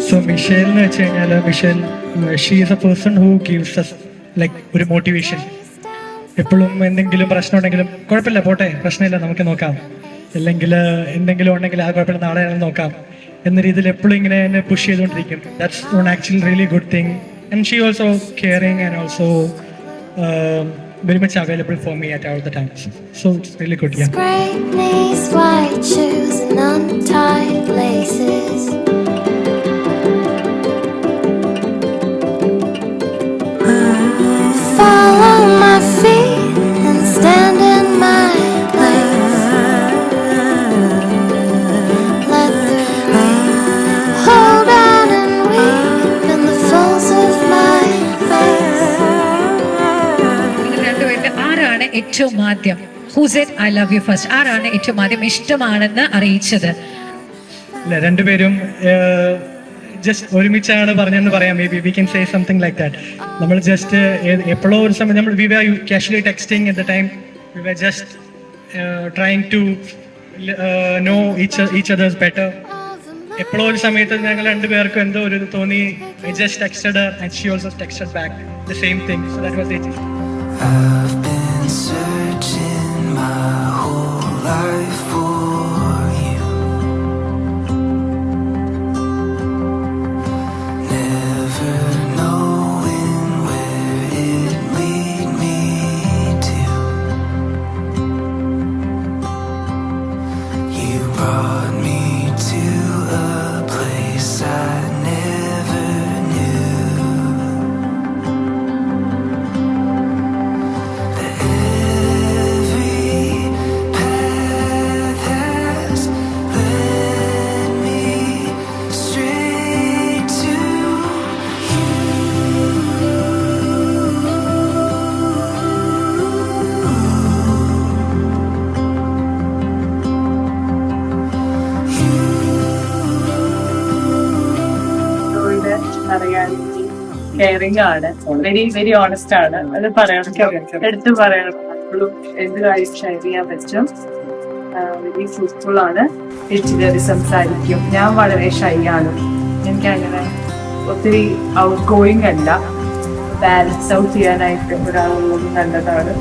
So Michelle എന്ന് വെച്ച് കഴിഞ്ഞാൽ she is A person who gives us like ഒരു മോട്ടിവേഷൻ. എപ്പോഴും എന്തെങ്കിലും പ്രശ്നം ഉണ്ടെങ്കിലും കുഴപ്പമില്ല, പോട്ടെ, പ്രശ്നമില്ല, നമുക്ക് നോക്കാം, അല്ലെങ്കിൽ എന്തെങ്കിലും ഉണ്ടെങ്കിൽ ആ കുഴപ്പമില്ല, നാളെ നോക്കാം എന്ന രീതിയിൽ എപ്പോഴും ഇങ്ങനെ എന്നെ പുഷ് ചെയ്തുകൊണ്ടിരിക്കും. That's one actually really good thing. And she also caring and also very much available for me at all the times. So it's really good, yeah. Great knees, white shoes and untied laces. Fall on my feet and stand in my place. Let the rain hold on and weep in the folds of my face. ആരാണ് ഏറ്റവും ആദ്യം who said I love you first? ആരാണ് ഏറ്റവും ആദ്യം ഇഷ്ടമാണെന്ന് അറിയിച്ചത്? രണ്ടുപേരും just ഒരുമിച്ചാണ് പറഞ്ഞെന്ന് പറയാം. Maybe we can say something like that. നമ്മൾ ജസ്റ്റ് എപ്പോഴോ ഒരു സമയം നമ്മൾ we were casually texting at the time. We were just trying to know each others better. എപ്പോഴോ ഒരു സമയത്ത് ഞങ്ങൾ രണ്ടുപേർക്കും എന്തോ ഒരു തോന്നി. I just texted her and she also texted back the same thing. So that was it. I've been searching my whole life for you, never knowing where it lead me to. You brought me to a place I never knew. Caring ആണ്, very very honest ആണ്. അത് പറയണം, എടുത്തു പറയണം. എപ്പോഴും എന്ത് കാര്യം share ചെയ്യാൻ പറ്റും. വെരി ഫ്രൂട്ട്ഫുൾ ആണ്. എഴുതി സംസാരിക്കും. ഞാൻ വളരെ ഷൈ ആണ്. എനിക്കങ്ങനെ ഒത്തിരി ഔട്ട് ഗോയിങ് അല്ല. ബാലൻസ് ഔട്ട് ചെയ്യാനായിട്ട് ഒരാളുള്ളത് നല്ലതാണ്.